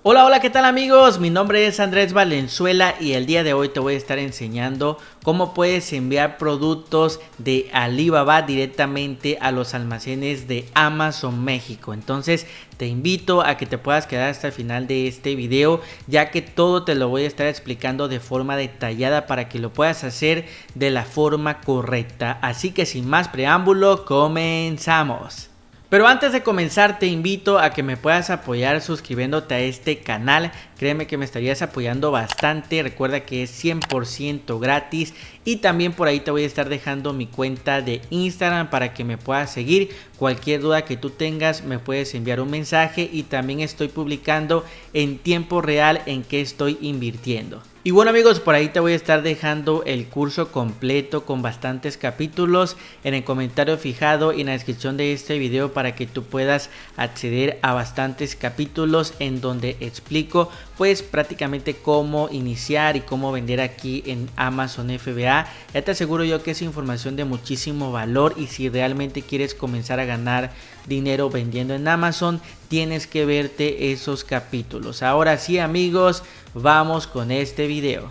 Hola, hola, ¿qué tal amigos? Mi nombre es Andrés Valenzuela y el día de hoy te voy a estar enseñando cómo puedes enviar productos de Alibaba directamente a los almacenes de Amazon México. Entonces te invito a que te puedas quedar hasta el final de este video, ya que todo te lo voy a estar explicando de forma detallada para que lo puedas hacer de la forma correcta. Así que sin más preámbulo, comenzamos. Pero antes de comenzar te invito a que me puedas apoyar suscribiéndote a este canal. Créeme que me estarías apoyando bastante. Recuerda que es 100% gratis. Y también por ahí te voy a estar dejando mi cuenta de Instagram para que me puedas seguir. Cualquier duda que tú tengas me puedes enviar un mensaje. Y también estoy publicando en tiempo real en qué estoy invirtiendo. Y bueno amigos, por ahí te voy a estar dejando el curso completo con bastantes capítulos en el comentario fijado y en la descripción de este video para que tú puedas acceder a bastantes capítulos en donde explico pues prácticamente cómo iniciar y cómo vender aquí en Amazon FBA. Ya te aseguro yo que es información de muchísimo valor y si realmente quieres comenzar a ganar dinero vendiendo en Amazon, tienes que verte esos capítulos. Ahora sí amigos, vamos con este video.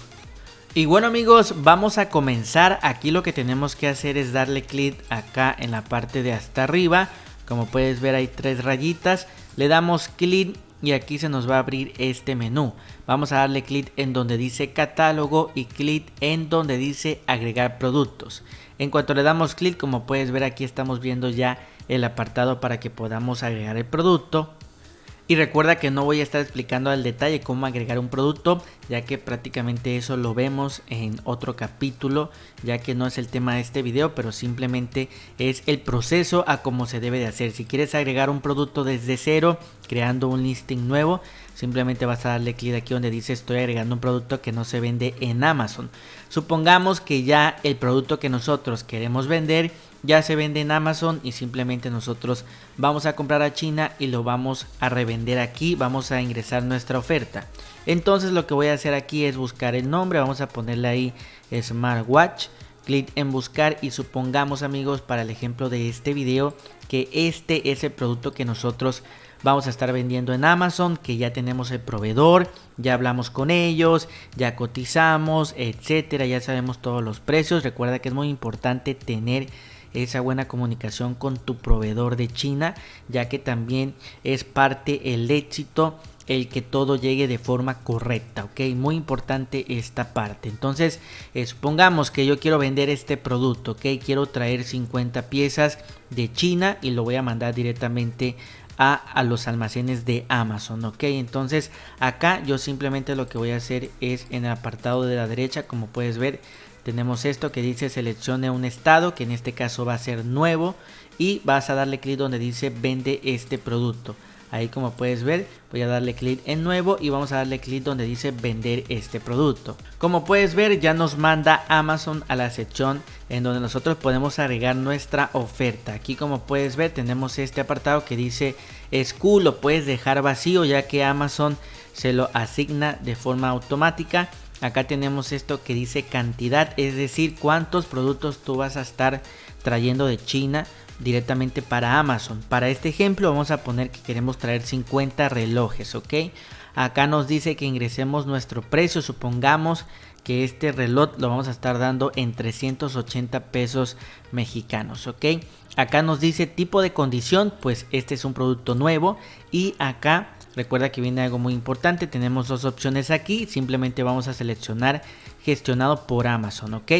Y bueno amigos, vamos a comenzar. Aquí lo que tenemos que hacer es darle clic acá en la parte de hasta arriba. Como puedes ver hay tres rayitas, le damos clic y aquí se nos va a abrir este menú. Vamos a darle clic en donde dice catálogo y clic en donde dice agregar productos. En cuanto le damos clic, como puedes ver aquí estamos viendo ya el apartado para que podamos agregar el producto. Y recuerda que no voy a estar explicando al detalle cómo agregar un producto, ya que prácticamente eso lo vemos en otro capítulo, ya que no es el tema de este video, pero simplemente es el proceso a cómo se debe de hacer. Si quieres agregar un producto desde cero, creando un listing nuevo, simplemente vas a darle clic aquí donde dice estoy agregando un producto que no se vende en Amazon. Supongamos que ya el producto que nosotros queremos vender ya se vende en Amazon y simplemente nosotros vamos a comprar a China y lo vamos a revender aquí, vamos a ingresar nuestra oferta. Entonces lo que voy a hacer aquí es buscar el nombre, vamos a ponerle ahí Smartwatch, clic en buscar y supongamos amigos para el ejemplo de este video que este es el producto que nosotros vamos a estar vendiendo en Amazon, que ya tenemos el proveedor, ya hablamos con ellos, ya cotizamos, etcétera, ya sabemos todos los precios. Recuerda que es muy importante tener esa buena comunicación con tu proveedor de China, ya que también es parte el éxito el que todo llegue de forma correcta, ok, muy importante esta parte. Entonces supongamos que yo quiero vender este producto, ok, quiero traer 50 piezas de China y lo voy a mandar directamente a los almacenes de Amazon, ok. Entonces acá yo simplemente lo que voy a hacer es en el apartado de la derecha, como puedes ver, tenemos esto que dice seleccione un estado, que en este caso va a ser nuevo, y vas a darle clic donde dice vende este producto. Ahí como puedes ver voy a darle clic en nuevo y vamos a darle clic donde dice vender este producto. Como puedes ver ya nos manda Amazon a la sección en donde nosotros podemos agregar nuestra oferta. Aquí como puedes ver tenemos este apartado que dice SKU, lo puedes dejar vacío ya que Amazon se lo asigna de forma automática. Acá tenemos esto que dice cantidad, es decir, cuántos productos tú vas a estar trayendo de China directamente para Amazon. Para este ejemplo vamos a poner que queremos traer 50 relojes, ok. Acá nos dice que ingresemos nuestro precio, supongamos que este reloj lo vamos a estar dando en 380 pesos mexicanos, ok. Acá nos dice tipo de condición, pues este es un producto nuevo y acá recuerda que viene algo muy importante, tenemos dos opciones aquí, simplemente vamos a seleccionar gestionado por Amazon, ok.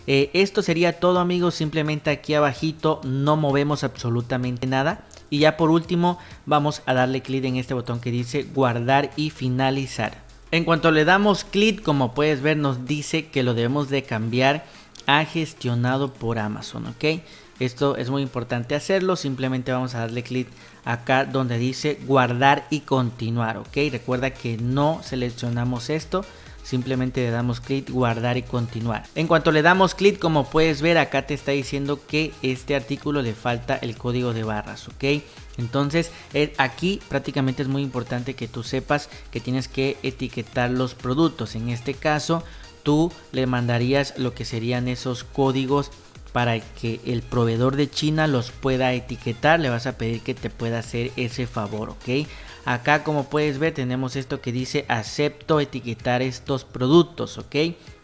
Esto sería todo amigos, simplemente aquí abajito no movemos absolutamente nada. Y ya por último vamos a darle clic en este botón que dice guardar y finalizar. En cuanto le damos clic, como puedes ver nos dice que lo debemos de cambiar a gestionado por Amazon, ok. Esto es muy importante hacerlo, simplemente vamos a darle clic acá donde dice guardar y continuar, ok. Recuerda que no seleccionamos esto, simplemente le damos clic, guardar y continuar. En cuanto le damos clic, como puedes ver acá te está diciendo que este artículo le falta el código de barras, ok. Entonces aquí prácticamente es muy importante que tú sepas que tienes que etiquetar los productos. En este caso tú le mandarías lo que serían esos códigos para que el proveedor de China los pueda etiquetar. Le vas a pedir que te pueda hacer ese favor, ok. Acá como puedes ver tenemos esto que dice acepto etiquetar estos productos, ok.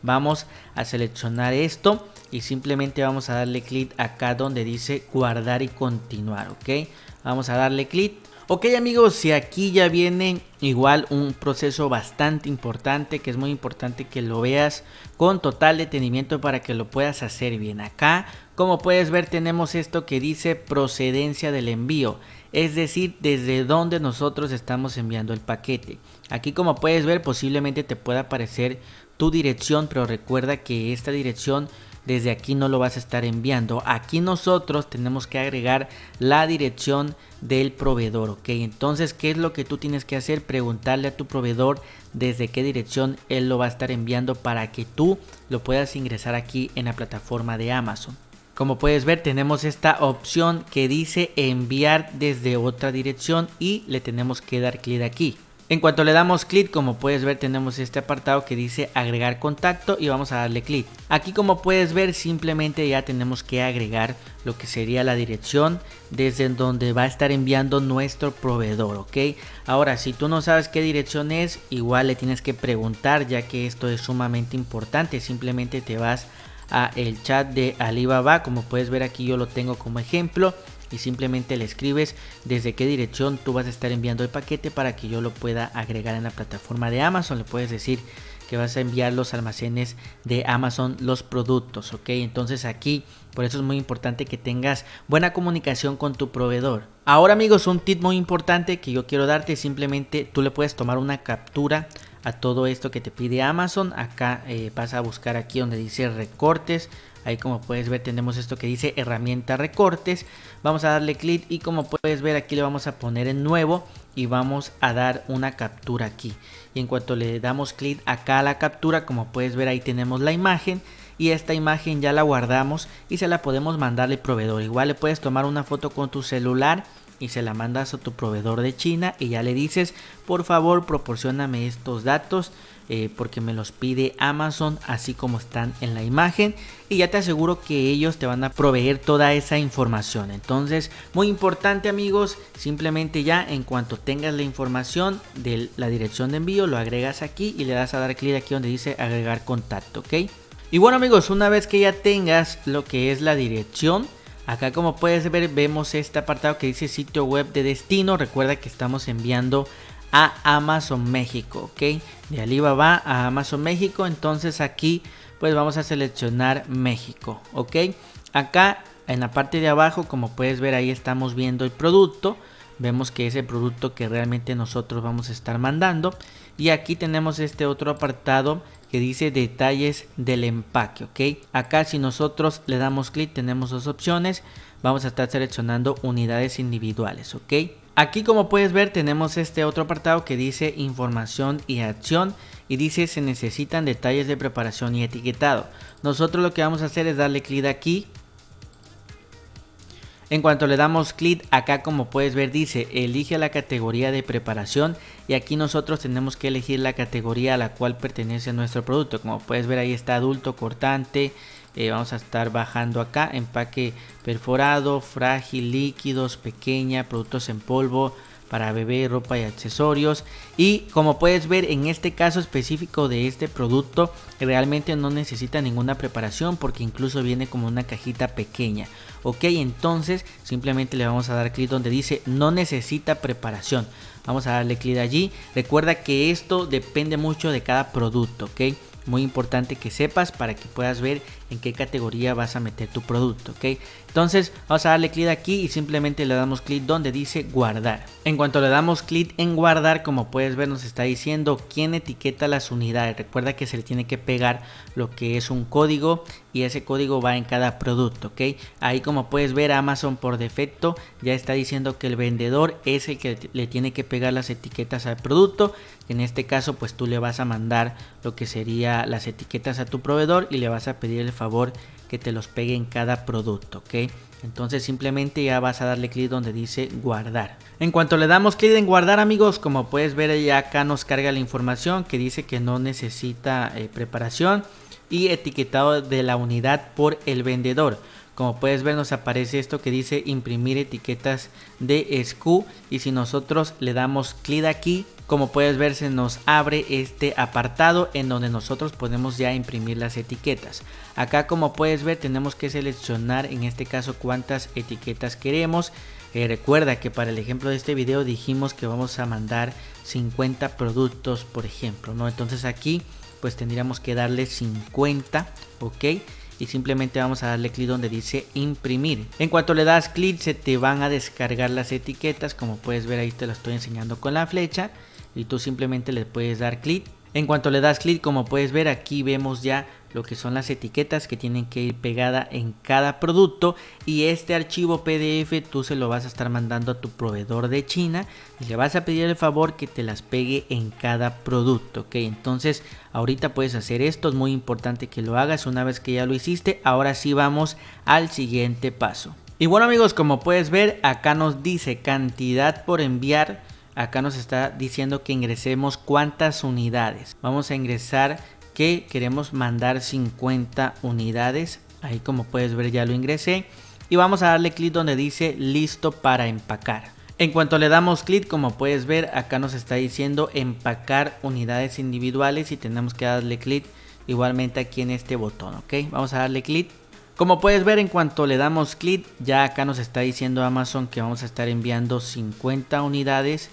Vamos a seleccionar esto y simplemente vamos a darle clic acá donde dice guardar y continuar, ok. Vamos a darle clic. Ok amigos, si aquí ya viene igual un proceso bastante importante, que es muy importante que lo veas con total detenimiento para que lo puedas hacer bien. Acá como puedes ver tenemos esto que dice procedencia del envío, es decir, desde donde nosotros estamos enviando el paquete. Aquí como puedes ver posiblemente te pueda aparecer tu dirección, pero recuerda que esta dirección desde aquí no lo vas a estar enviando. Aquí nosotros tenemos que agregar la dirección del proveedor, ok. Entonces, ¿qué es lo que tú tienes que hacer? Preguntarle a tu proveedor desde qué dirección él lo va a estar enviando para que tú lo puedas ingresar aquí en la plataforma de Amazon. Como puedes ver tenemos esta opción que dice enviar desde otra dirección y le tenemos que dar clic aquí. En cuanto le damos clic, como puedes ver tenemos este apartado que dice agregar contacto y vamos a darle clic. Aquí como puedes ver simplemente ya tenemos que agregar lo que sería la dirección desde donde va a estar enviando nuestro proveedor, ok. Ahora si tú no sabes qué dirección es, igual le tienes que preguntar, ya que esto es sumamente importante. Simplemente te vas a el chat de Alibaba, como puedes ver aquí yo lo tengo como ejemplo, y simplemente le escribes desde qué dirección tú vas a estar enviando el paquete para que yo lo pueda agregar en la plataforma de Amazon. Le puedes decir que vas a enviar los almacenes de Amazon los productos, ok. Entonces aquí por eso es muy importante que tengas buena comunicación con tu proveedor. Ahora amigos, un tip muy importante que yo quiero darte, simplemente tú le puedes tomar una captura a todo esto que te pide Amazon. Acá vas a buscar aquí donde dice recortes. Ahí como puedes ver tenemos esto que dice herramienta recortes. Vamos a darle clic y como puedes ver aquí le vamos a poner en nuevo y vamos a dar una captura aquí. Y en cuanto le damos clic acá a la captura, como puedes ver ahí tenemos la imagen. Y esta imagen ya la guardamos y se la podemos mandar al proveedor. Igual le puedes tomar una foto con tu celular y se la mandas a tu proveedor de China y ya le dices por favor proporcióname estos datos porque me los pide Amazon así como están en la imagen, y ya te aseguro que ellos te van a proveer toda esa información. Entonces muy importante amigos, simplemente ya en cuanto tengas la información de la dirección de envío lo agregas aquí y le das a dar clic aquí donde dice agregar contacto, ok. Y bueno amigos, una vez que ya tengas lo que es la dirección, acá como puedes ver vemos este apartado que dice sitio web de destino. Recuerda que estamos enviando a Amazon México, ok, de Alibaba a Amazon México. Entonces aquí pues vamos a seleccionar México, ok. Acá en la parte de abajo como puedes ver ahí estamos viendo el producto. Vemos que es el producto que realmente nosotros vamos a estar mandando. Y aquí tenemos este otro apartado que dice detalles del empaque, ok. Acá si nosotros le damos clic tenemos dos opciones. Vamos a estar seleccionando unidades individuales, ok. Aquí como puedes ver tenemos este otro apartado que dice información y acción y dice se necesitan detalles de preparación y etiquetado. Nosotros lo que vamos a hacer es darle clic aquí. En cuanto le damos clic acá como puedes ver dice elige la categoría de preparación y aquí nosotros tenemos que elegir la categoría a la cual pertenece nuestro producto. Como puedes ver ahí está adulto, cortante. Vamos a estar bajando acá empaque perforado, frágil, líquidos, pequeña, productos en polvo para bebé, ropa y accesorios. Y como puedes ver en este caso específico de este producto realmente no necesita ninguna preparación porque incluso viene como una cajita pequeña, ok. Entonces simplemente le vamos a dar clic donde dice no necesita preparación. Vamos a darle clic allí. Recuerda que esto depende mucho de cada producto, ok. Muy importante que sepas para que puedas ver en qué categoría vas a meter tu producto, ok. Entonces vamos a darle clic aquí y simplemente le damos clic donde dice guardar. En cuanto le damos clic en guardar, como puedes ver nos está diciendo quién etiqueta las unidades. Recuerda que se le tiene que pegar lo que es un código y ese código va en cada producto, ok. Ahí como puedes ver Amazon por defecto ya está diciendo que el vendedor es el que le tiene que pegar las etiquetas al producto. En este caso pues tú le vas a mandar lo que sería las etiquetas a tu proveedor y le vas a pedir el favor que te los pegue en cada producto, ok. Entonces simplemente ya vas a darle clic donde dice guardar. En cuanto le damos clic en guardar amigos, como puedes ver ya acá nos carga la información que dice que no necesita preparación y etiquetado de la unidad por el vendedor. Como puedes ver, nos aparece esto que dice imprimir etiquetas de SKU, y si nosotros le damos clic aquí, como puedes ver, se nos abre este apartado en donde nosotros podemos ya imprimir las etiquetas. Acá, como puedes ver, tenemos que seleccionar en este caso cuántas etiquetas queremos. Recuerda que para el ejemplo de este video dijimos que vamos a mandar 50 productos, por ejemplo, ¿no? Entonces aquí pues tendríamos que darle 50, ok, y simplemente vamos a darle clic donde dice imprimir. En cuanto le das clic, se te van a descargar las etiquetas. Como puedes ver, ahí te lo estoy enseñando con la flecha, y tú simplemente le puedes dar clic. En cuanto le das clic, como puedes ver, aquí vemos ya lo que son las etiquetas que tienen que ir pegada en cada producto, y este archivo PDF tú se lo vas a estar mandando a tu proveedor de China y le vas a pedir el favor que te las pegue en cada producto, ok. Entonces ahorita puedes hacer esto, es muy importante que lo hagas. Una vez que ya lo hiciste, ahora sí vamos al siguiente paso. Y bueno amigos, como puedes ver, acá nos dice cantidad por enviar. Acá nos está diciendo que ingresemos cuántas unidades. Vamos a ingresar que queremos mandar 50 unidades. Ahí, como puedes ver, ya lo ingresé. Y vamos a darle clic donde dice listo para empacar. En cuanto le damos clic, como puedes ver, acá nos está diciendo empacar unidades individuales, y tenemos que darle clic igualmente aquí en este botón, ok. Vamos a darle clic. Como puedes ver, en cuanto le damos clic, ya acá nos está diciendo Amazon que vamos a estar enviando 50 unidades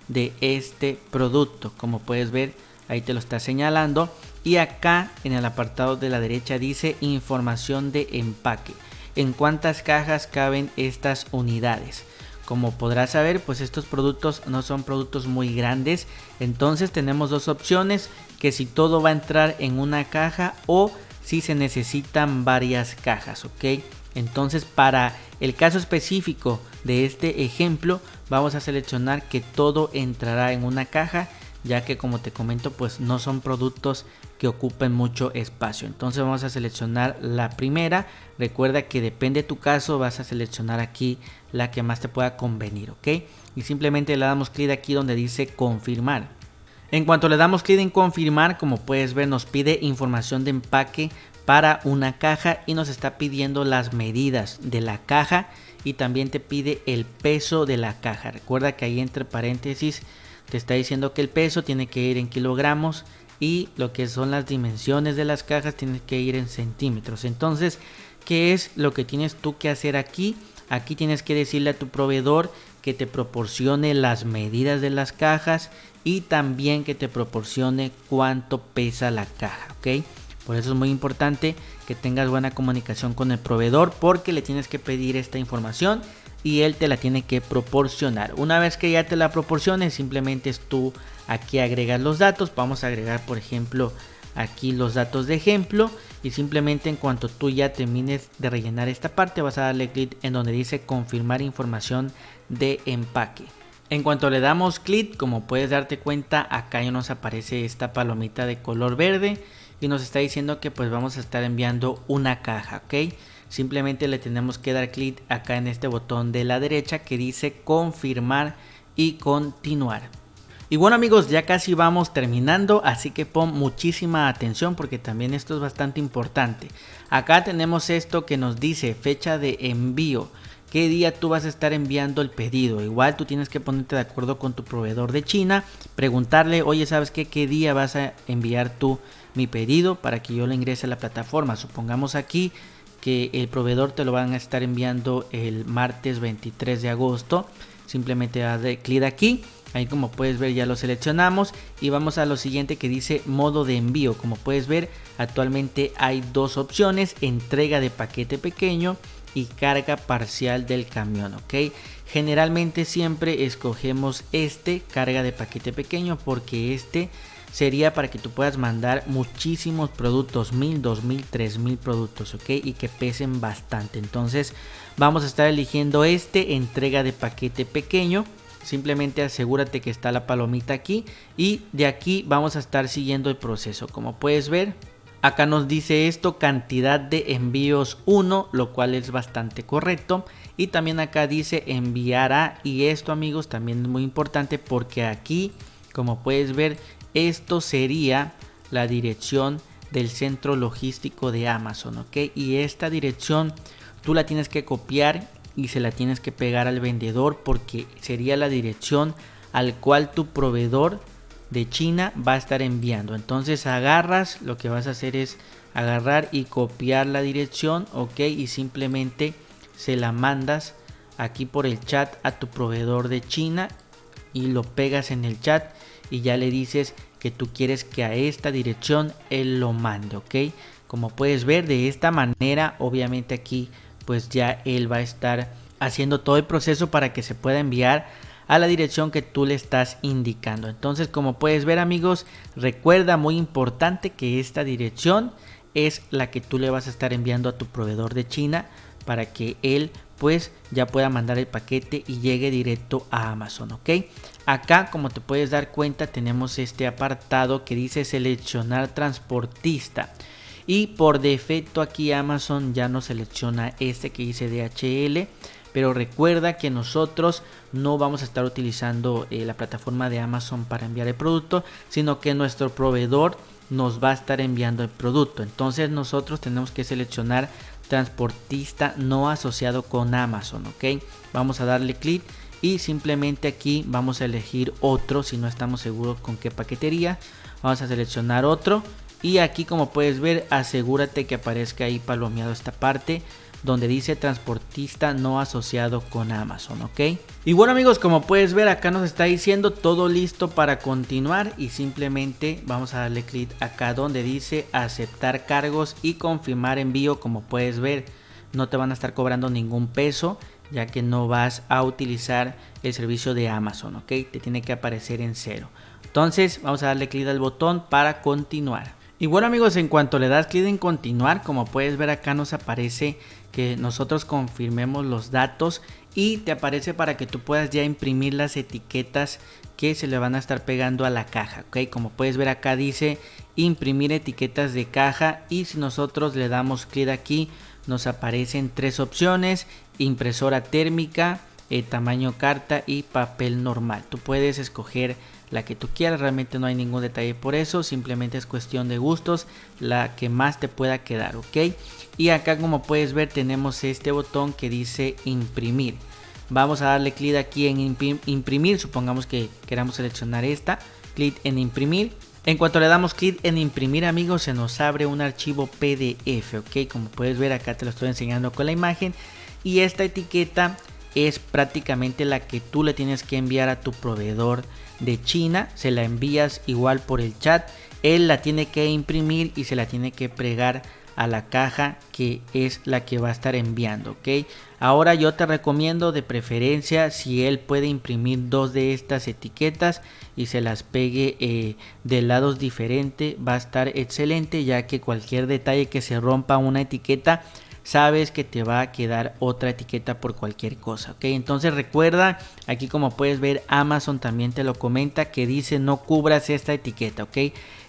de este producto. Como puedes ver, ahí te lo está señalando, y acá en el apartado de la derecha dice información de empaque, en cuántas cajas caben estas unidades. Como podrás saber, pues estos productos no son productos muy grandes, entonces tenemos dos opciones, que si todo va a entrar en una caja o si se necesitan varias cajas, ok. Entonces, para el caso específico de este ejemplo, vamos a seleccionar que todo entrará en una caja, ya que, como te comento, pues no son productos que ocupen mucho espacio. Entonces vamos a seleccionar la primera. Recuerda que depende de tu caso, vas a seleccionar aquí la que más te pueda convenir, ok. Y simplemente le damos clic aquí donde dice confirmar. En cuanto le damos clic en confirmar, como puedes ver, nos pide información de empaque para una caja y nos está pidiendo las medidas de la caja, y también te pide el peso de la caja. Recuerda que ahí entre paréntesis te está diciendo que el peso tiene que ir en kilogramos y lo que son las dimensiones de las cajas tiene que ir en centímetros. Entonces, ¿qué es lo que tienes tú que hacer aquí? Aquí tienes que decirle a tu proveedor que te proporcione las medidas de las cajas y también que te proporcione cuánto pesa la caja, ¿ok? Por eso es muy importante que tengas buena comunicación con el proveedor, porque le tienes que pedir esta información y él te la tiene que proporcionar. Una vez que ya te la proporcione, simplemente es tú aquí agregas los datos. Vamos a agregar, por ejemplo, aquí los datos de ejemplo, y simplemente en cuanto tú ya termines de rellenar esta parte, vas a darle clic en donde dice confirmar información de empaque. En cuanto le damos clic, como puedes darte cuenta, acá ya nos aparece esta palomita de color verde y nos está diciendo que pues vamos a estar enviando una caja, ok. Simplemente le tenemos que dar clic acá en este botón de la derecha que dice confirmar y continuar. Y bueno amigos, ya casi vamos terminando, así que pon muchísima atención porque también esto es bastante importante. Acá tenemos esto que nos dice fecha de envío. ¿Qué día tú vas a estar enviando el pedido? Igual tú tienes que ponerte de acuerdo con tu proveedor de China, preguntarle, oye, ¿sabes qué? ¿Qué día vas a enviar tú mi pedido para que yo lo ingrese a la plataforma? Supongamos aquí que el proveedor te lo van a estar enviando el martes 23 de agosto. Simplemente haz clic aquí. Ahí, como puedes ver, ya lo seleccionamos y vamos a lo siguiente que dice modo de envío. Como puedes ver, actualmente hay dos opciones: entrega de paquete pequeño y carga parcial del camión, ok. Generalmente siempre escogemos carga de paquete pequeño, porque sería para que tú puedas mandar muchísimos productos, 1000, 2000, 3000 productos, ok, y que pesen bastante. Entonces vamos a estar eligiendo entrega de paquete pequeño. Simplemente asegúrate que está la palomita aquí y de aquí vamos a estar siguiendo el proceso. Como puedes ver, acá nos dice esto, cantidad de envíos 1, lo cual es bastante correcto. Y también acá dice enviará, y esto amigos también es muy importante porque aquí, como puedes ver, esto sería la dirección del centro logístico de Amazon, ok. Y esta dirección tú la tienes que copiar y se la tienes que pegar al vendedor, porque sería la dirección al cual tu proveedor de China va a estar enviando. Entonces agarras, lo que vas a hacer es agarrar y copiar la dirección, ok, y simplemente se la mandas aquí por el chat a tu proveedor de China y lo pegas en el chat y ya le dices que tú quieres que a esta dirección él lo mande, ok. Como puedes ver, de esta manera obviamente aquí pues ya él va a estar haciendo todo el proceso para que se pueda enviar a la dirección que tú le estás indicando. Entonces, como puedes ver, amigos, recuerda, muy importante, que esta dirección es la que tú le vas a estar enviando a tu proveedor de China para que él pues ya pueda mandar el paquete y llegue directo a Amazon, ok. Acá, como te puedes dar cuenta, tenemos este apartado que dice seleccionar transportista. Y por defecto aquí Amazon ya nos selecciona este que dice DHL, pero recuerda que nosotros no vamos a estar utilizando la plataforma de Amazon para enviar el producto, sino que nuestro proveedor nos va a estar enviando el producto. Entonces nosotros tenemos que seleccionar transportista no asociado con Amazon, ok. Vamos a darle clic y simplemente aquí vamos a elegir otro si no estamos seguros con qué paquetería. Vamos a seleccionar otro. Y aquí, como puedes ver, asegúrate que aparezca ahí palomeado esta parte donde dice transportista no asociado con Amazon, ok. Y bueno, amigos, como puedes ver, acá nos está diciendo todo listo para continuar y simplemente vamos a darle clic acá donde dice aceptar cargos y confirmar envío. Como puedes ver, no te van a estar cobrando ningún peso, ya que no vas a utilizar el servicio de Amazon, ok. Te tiene que aparecer en cero. Entonces vamos a darle clic al botón para continuar. Y bueno, amigos, en cuanto le das clic en continuar, como puedes ver, acá nos aparece que nosotros confirmemos los datos y te aparece para que tú puedas ya imprimir las etiquetas que se le van a estar pegando a la caja, ok. Como puedes ver, acá dice imprimir etiquetas de caja y si nosotros le damos clic aquí nos aparecen tres opciones: impresora térmica, tamaño carta y papel normal. Tú puedes escoger la que tú quieras, realmente no hay ningún detalle por eso, simplemente es cuestión de gustos, la que más te pueda quedar, ok. Y acá, como puedes ver, tenemos este botón que dice imprimir. Vamos a darle clic aquí en imprimir, supongamos que queramos seleccionar esta, clic en imprimir. En cuanto le damos clic en imprimir, amigos, se nos abre un archivo PDF, ok. Como puedes ver, acá te lo estoy enseñando con la imagen y esta etiqueta es prácticamente la que tú le tienes que enviar a tu proveedor de China. Se la envías igual por el chat, él la tiene que imprimir y se la tiene que pegar a la caja que es la que va a estar enviando, ok. Ahora yo te recomiendo, de preferencia, si él puede imprimir dos de estas etiquetas y se las pegue de lados diferentes, va a estar excelente, ya que cualquier detalle que se rompa una etiqueta, sabes que te va a quedar otra etiqueta por cualquier cosa, ok. Entonces recuerda, aquí como puedes ver, Amazon también te lo comenta, que dice no cubras esta etiqueta, ok.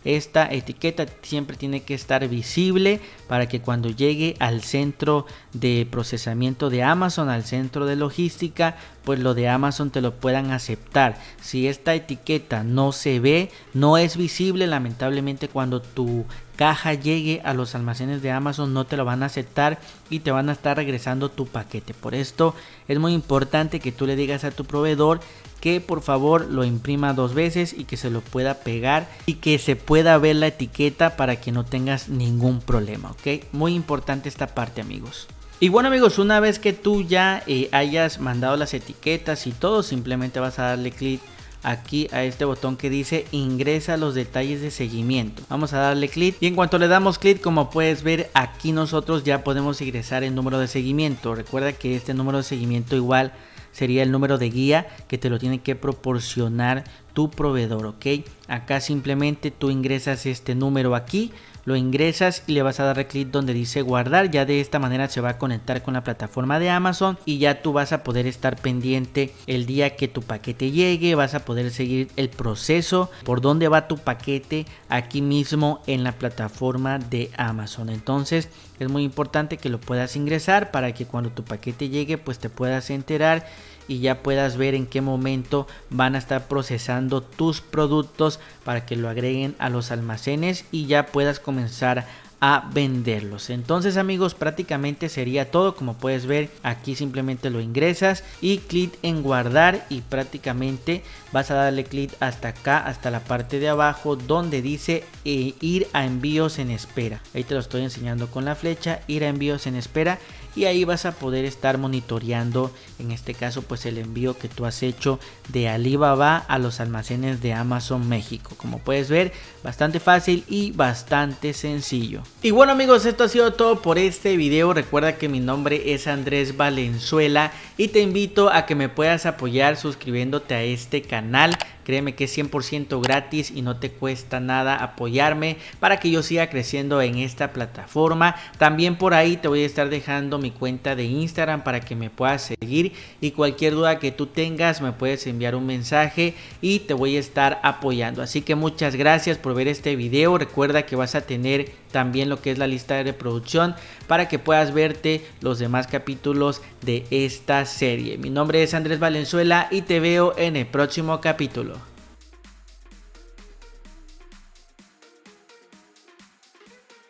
Esta etiqueta siempre tiene que estar visible para que cuando llegue al centro de procesamiento de Amazon, al centro de logística, pues lo de Amazon te lo puedan aceptar. Si esta etiqueta no se ve, no es visible, lamentablemente cuando tu caja llegue a los almacenes de Amazon no te lo van a aceptar y te van a estar regresando tu paquete. Por esto es muy importante que tú le digas a tu proveedor que por favor lo imprima dos veces y que se lo pueda pegar y que se pueda ver la etiqueta para que no tengas ningún problema, ok. Muy importante esta parte, amigos. Y bueno, amigos, una vez que tú ya hayas mandado las etiquetas y todo, simplemente vas a darle clic aquí a este botón que dice ingresa los detalles de seguimiento. Vamos a darle clic y en cuanto le damos clic, como puedes ver, aquí nosotros ya podemos ingresar el número de seguimiento. Recuerda que este número de seguimiento igual sería el número de guía que te lo tiene que proporcionar tu proveedor, ok. Acá simplemente tú ingresas este número aquí, lo ingresas y le vas a dar clic donde dice guardar. Ya de esta manera se va a conectar con la plataforma de Amazon y ya tú vas a poder estar pendiente el día que tu paquete llegue, vas a poder seguir el proceso por dónde va tu paquete aquí mismo en la plataforma de Amazon. Entonces es muy importante que lo puedas ingresar para que cuando tu paquete llegue pues te puedas enterar y ya puedas ver en qué momento van a estar procesando tus productos para que lo agreguen a los almacenes y ya puedas comenzar a venderlos. Entonces amigos, prácticamente sería todo. Como puedes ver, aquí simplemente lo ingresas y clic en guardar, y prácticamente vas a darle clic hasta acá, hasta la parte de abajo donde dice ir a envíos en espera. Ahí te lo estoy enseñando con la flecha, ir a envíos en espera, y ahí vas a poder estar monitoreando, en este caso pues el envío que tú has hecho de Alibaba a los almacenes de Amazon México. Como puedes ver, bastante fácil y bastante sencillo. Y bueno amigos, esto ha sido todo por este video. Recuerda que mi nombre es Andrés Valenzuela y te invito a que me puedas apoyar suscribiéndote a este canal. Créeme que es 100% gratis y no te cuesta nada apoyarme para que yo siga creciendo en esta plataforma. También por ahí te voy a estar dejando mi cuenta de Instagram para que me puedas seguir, y cualquier duda que tú tengas me puedes enviar un mensaje y te voy a estar apoyando. Así que muchas gracias por ver este video. Recuerda que vas a tener también lo que es la lista de reproducción para que puedas verte los demás capítulos de esta serie. Mi nombre es Andrés Valenzuela y te veo en el próximo capítulo.